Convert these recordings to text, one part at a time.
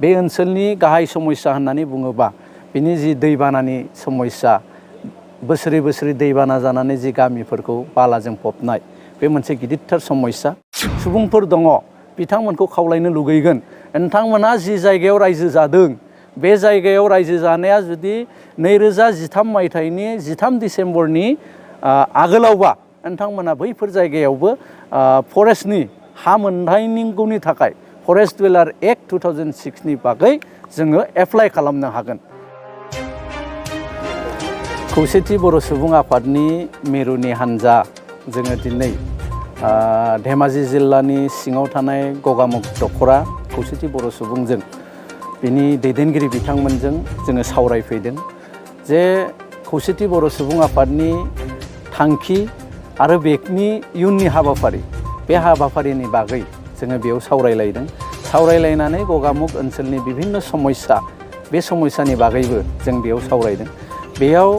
बे ओनसोलनि गाहाय समस्या होननानै बुङोबा बिनि जि दैबानानि समस्या बोसोरै बोसोरै दैबाना जानानै जि गामिफोरखौ बालाजों फबनाय बे मोनसे गिदिरथार समस्या सुबुंफोर दङ बिथांमोनखौ खावलायनो लुगैगोन नोंथांमोना जि जायगायाव रायजो जादों बे जायगायाव रायजो जानाया जुदि 2013 मायथाइनि 13 डिसेम्बरनि आगोलावबा नोंथांमोना बैफोर जायगायावबो फरेस्टनि हा मोनथायनांगौनि थाखाय फरेस्ट डुवेलार एक्ट 2006 नि बागै जोङो एप्लाइ खालामनो हागोन। खौसेथि बर' सुबुं आफादनि मिरुनि हान्जा जोङो दिनै धेमाजि जिल्लानि सिङाव थानाय गगामुग दख'रा खौसेथि बर' सुबुंजों बिनि दैदेनगिरि बिथांमोनजों जोङो सावरायफैदों जे खौसेथि बर' सुबुं आफादनि थांखि आरो बेनि इयुननि हाबाफारि बे हाबाफारिनि बागै जोङो बेयाव सावरायलायनानै गगामुग ओनसोलनि बिभिन्न समस्या बे समस्यानि बागैबो जों बेयाव सावरायदों। बेयाव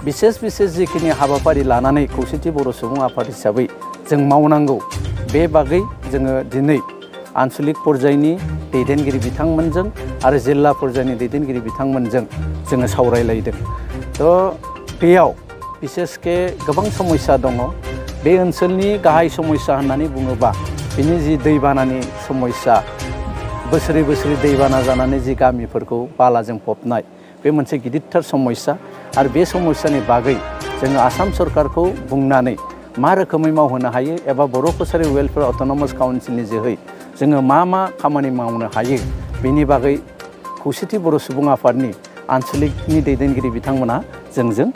बिसेस जिखिनि हाबाफारि लानानै खौसेथि बर' सुबुं आफाद हिसाबै जों मावनांगौ बे बागै जोङो दिनै आन्चलिक पर्यायनि दैदेनगिरि बिथांमोनजों आरो जिल्ला पर्यायनि दैदेनगिरि बिथांमोनजों जोङो सावरायलायदों। बेयाव बिसेसके गोबां समस्या दङ। बे ओनसोलनि गाहाय समस्या होननानै बुङोबा बिनि जि दैबानानि समस्या बोसोरै बोसोरै दैबाना जानानै जि गामिफोरखौ बालाजों फबनाय बे मोनसे गिदिरथार समस्या आरो बे समस्यानि बागै जोङो आसाम सरकारखौ बुंनानै मा रोखोमै मावहोनो हायो एबा बर' कसारि वेलफेयार अट'नमास काउन्सिलनि जोहै जोङो मा खामानि मावनो हायो बेनि बागै खौसेथि बर' सुबुं आफादनि आन्चलिकनि दैदेनगिरि बिथांमोना जोंजों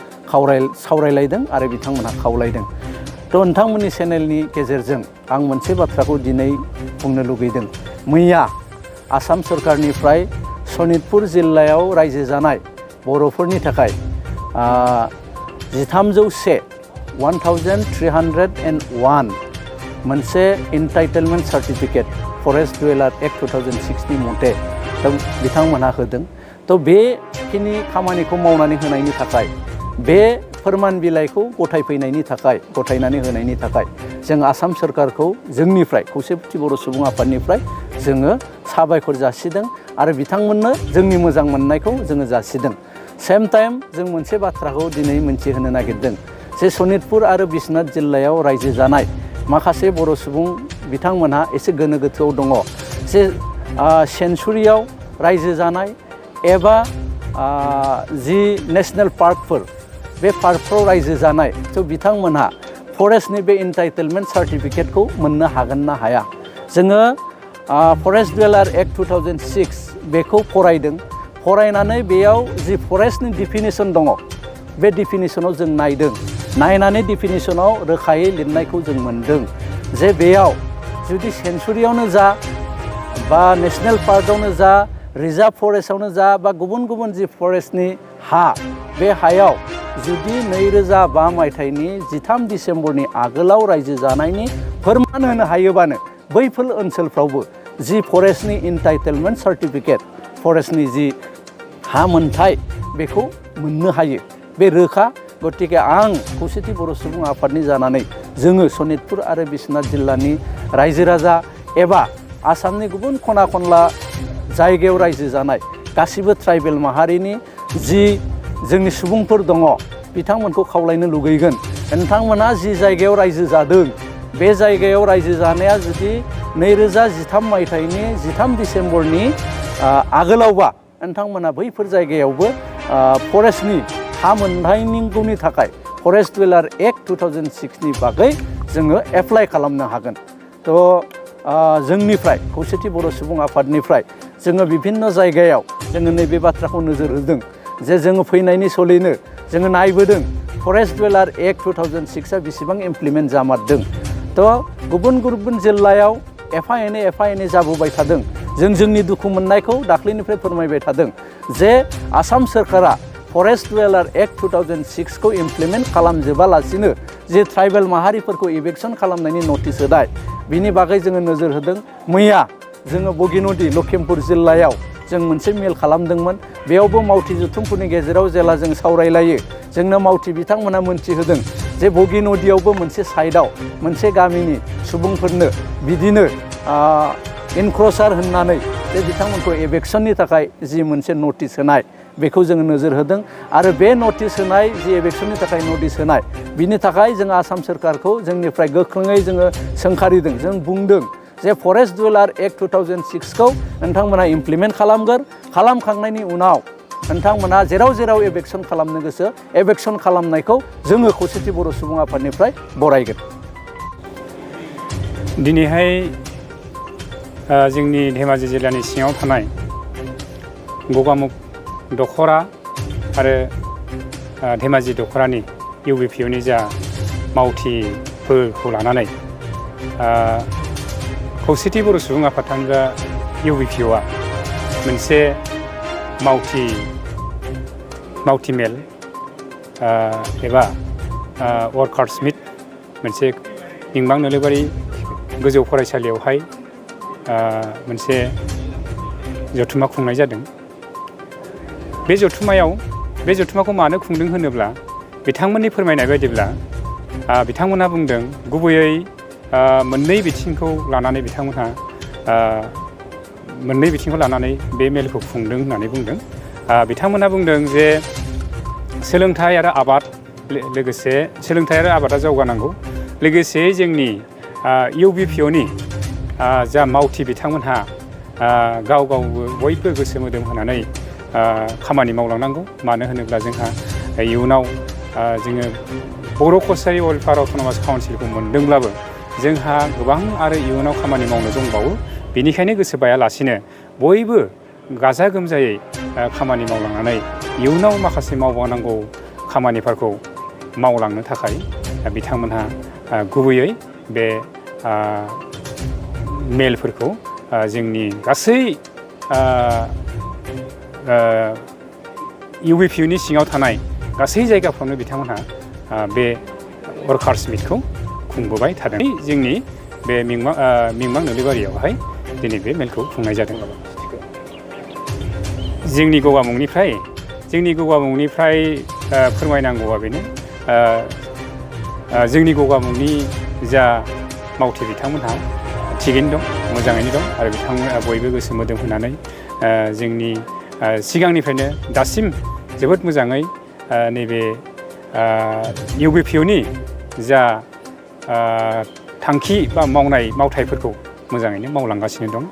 सावरायलायदों आरो बिथांमोना खावलायदों। नोंथांमोननि चेनेलनि गेजेरजों आं मोनसे बाथ्राखौ दिनै बुंनो लुगैदों। मैया आसाम सरकारनिफ्राय सनितपुर जिल्लायाव रायजो जानाय बर'फोरनि थाखाय 1301 मोनसे इन्टाइटेलमेन्ट सार्टिफिकेट फरेस्ट डुवेलार एक्ट 2006 नि मथे बिथांमोनहा होदों। बेखिनि खामानिखौ मावनानै होनायनि थाखाय बे फोरमान बिलाइखौ गथायनानै होनायनि थाखाय जों आसाम सरकारखौ जोंनिफ्राय खौसेथि बर' सुबुं आफादनिफ्राय जोङो साबायखर जासिदों आरो बिथांमोननो जोंनि मोजां मोननायखौ जोङो जासिदों। सेम टाइम जों मोनसे बाथ्राखौ दिनै मोनथिहोनो नागिरदों जे सनितपुर आरो बिश्वनाथ जिल्लायाव रायजो जानाय माखासे बर' सुबुं बिथांमोनहा एसे गोनो गोथोआव दङ जे सेन्चुरियाव रायजो जानाय एबा जि नेशनेल पार्कफोर बे पार्कफ्राव रायजो जानाय बिथांमोनहा फरेस्टनि बे इन्टाइटेलमेन्ट सार्टिफिकेटखौ मोननो हागोन ना हाया। जोङो फरेस्ट डुवेलार एक्ट 2006 बेखौ फरायनानै बेयाव जि फरेस्टनि डिफिनिसन दङ बे डिफिनिसनाव जों नायनानै डिफिनिसनाव रोखायै लिरनायखौ जों मोनदों जे बेयाव जुदि सेन्चुरियावनो जा बा नेशनेल पार्कआवनो जा रिजार्भ फरेस्टआवनो जा बा गुबुन जि फरेस्टनि हा बे हायाव जुदि 2005 मायथाइनि 13 डिसेम्बरनि आगोलाव रायजो जानायनि फोरमान होनो हायोबानो बैफोर ओनसोलफ्रावबो जि फरेस्टनि इन्टाइटेलमेन्ट सार्टिफिकेट फरेस्टनि जि हा मोनथाय बेखौ मोननो हायो बे रोखा। गतिके आं खौसेथि बर' सुबुं आफादनि जानानै जोङो सनितपुर आरो बिश्वनाथ जिल्लानि रायजो राजा एबा आसामनि गुबुन खना खनला जायगायाव रायजो जानाय गासिबो ट्राइबेल माहारिनि जि जोंनि सुबुंफोर दङ बिथांमोनखौ खावलायनो लुगैगोन नोंथांमोना जि जायगायाव रायजो जादों बे जायगायाव रायजो जानाया जुदि 2013 मायथाइनि 13 डिसेम्बरनि आगोलावबा नोंथांमोना बैफोर जायगायावबो फरेस्टनि हा मोनथायनांगौनि थाखाय फरेस्ट डुवेलार एक्ट 2006 नि बागै जोङो एप्लाइ खालामनो हागोन। जोंनिफ्राय खौसेथि बर' सुबुं आफादनिफ्राय जोङो बिभिन्न जायगायाव जोङो नैबे बाथ्राखौ नोजोर होदों जे जोङो फैनायनि सलैनो जोङो नायबोदों फरेस्ट डुवेलार एक्ट 2006 बेसेबां इमप्लिमेन्ट जामारदों। गुबुन जिल्लायाव एफा एनै जाबोबाय थादों। जोंनि दुखु मोननायखौ दाख्लैनिफ्राय फोरमायबाय थादों जे आसाम सरकारा फरेस्ट डुवेलार एक्ट 2006 खौ इमप्लिमेन्ट खालामजोबालासिनो जे ट्राइबेल माहारिफोरखौ इभेक्सन खालामनायनि नटिस होनाय बिनि बागै जोङो नोजोर होदों। मैया जोङो बगिनदि लखिमपुर जिल्लायाव जों मोनसे मेल खालामदोंमोन। बेयावबो मावथि जुथुमफोरनि गेजेराव जेला जों सावरायलायो जोंनो मावथि बिथांमोना मोनथिहोदों जे बगिनदियावबो मोनसे साइडआव मोनसे गामिनि सुबुंफोरनो बिदिनो इनक्रोचार होननानै जे बिथांमोनखौ एभेक्सननि थाखाय जि मोनसे नटिस होनाय बेखौ जोङो नोजोर होदों आरो बे नटिस होनाय जि एभेक्सननि थाखाय नटिस होनाय बिनि थाखाय जों आसाम सोरखारखौ जोंनिफ्राय गोख्रोङै जोङो सोंखारिदों जों बुंदों जे फरेस्ट डुवेलार एक्ट 2006 खौ नोंथांमोना इमप्लिमेन्ट खालामखांनायनि उनाव नोंथांमोना जेराव जेराव एभेक्सन खालामनो गोसो एभेक्सन खालामनायखौ जोङो खौसेथि बर' सुबुं आफादनिफ्राय बरायगोन। दिनैहाय जोंनि धेमाजि जिल्लानि सिङाव थानाय गगामुख दख'रा आरो धेमाजि दख'रानि UBPOनि जा मावथिफोरखौ लानानै खौसेथि बर' सुबुं आफाद थामहिनबा UBPOआ मोनसे मावथि मेल एबा वर्कार्स मिट मोनसे मिंमां नोलोबारि गोजौ फरायसालियावहाय मोनसे जथुम्मा खुंनाय जादों। बे जथुम्माखौ मानो खुंदों होनोब्ला बिथांमोननि फोरमायनाय बायदिब्ला बिथांमोनहा बुंदों गुबैयै मोननै बिथिंखौ लानानै बे मेलखौ खुंदों होननानै बुंदों। बिथांमोनहा बुंदों जे सोलोंथाइ आरो आबादा जौगानांगौ लोगोसे जोंनि UBPOनि जा मावथि बिथांमोनहा गावबो बयबो गोसो मोदोम होनानै खामानि मावलांनांगौ। मानो होनोब्ला जोंहा इयुनाव जोङो बर' कसारि वेलफेयार अट'नमास काउन्सिलखौ मोनदोंब्लाबो जोंहा गोबां आरो इयुनाव खामानि मावनो दंबावो। बेनिखायनो गोसो बायालासिनो बयबो गाजा गोमजायै खामानि मावलांनानै इयुनाव माखासे मावबावनांगौ खामानिफोरखौ मावलांनो थाखाय बिथांमोनहा गुबैयै बे मेलफोरखौ जोंनि गासै UBPOनि सिङाव थानाय गासै जायगाफ्रावनो बिथांमोनहा बे वर्कार्स मिटखौ खुंबोबाय थादों। जोंनि बे मिंमां नोलोबारियावहाय दिनै बे मेलखौ खुंनाय जादों। जोंनि गगामुखनिफ्राय फोरमायनांगौआ बेनो जोंनि गगामुखनि जा मावथि बिथांमोनहा थिगैनो दं, मोजाङैनो दं आरो बिथांमोना बयबो गोसो मोदोम होनानै जोंनि सिगांनिफ्रायनो दासिम जोबोद मोजाङै नैबे UBPOनि जा थांखि बा मावथाइफोरखौ मोजाङैनो मावलांगासिनो दं।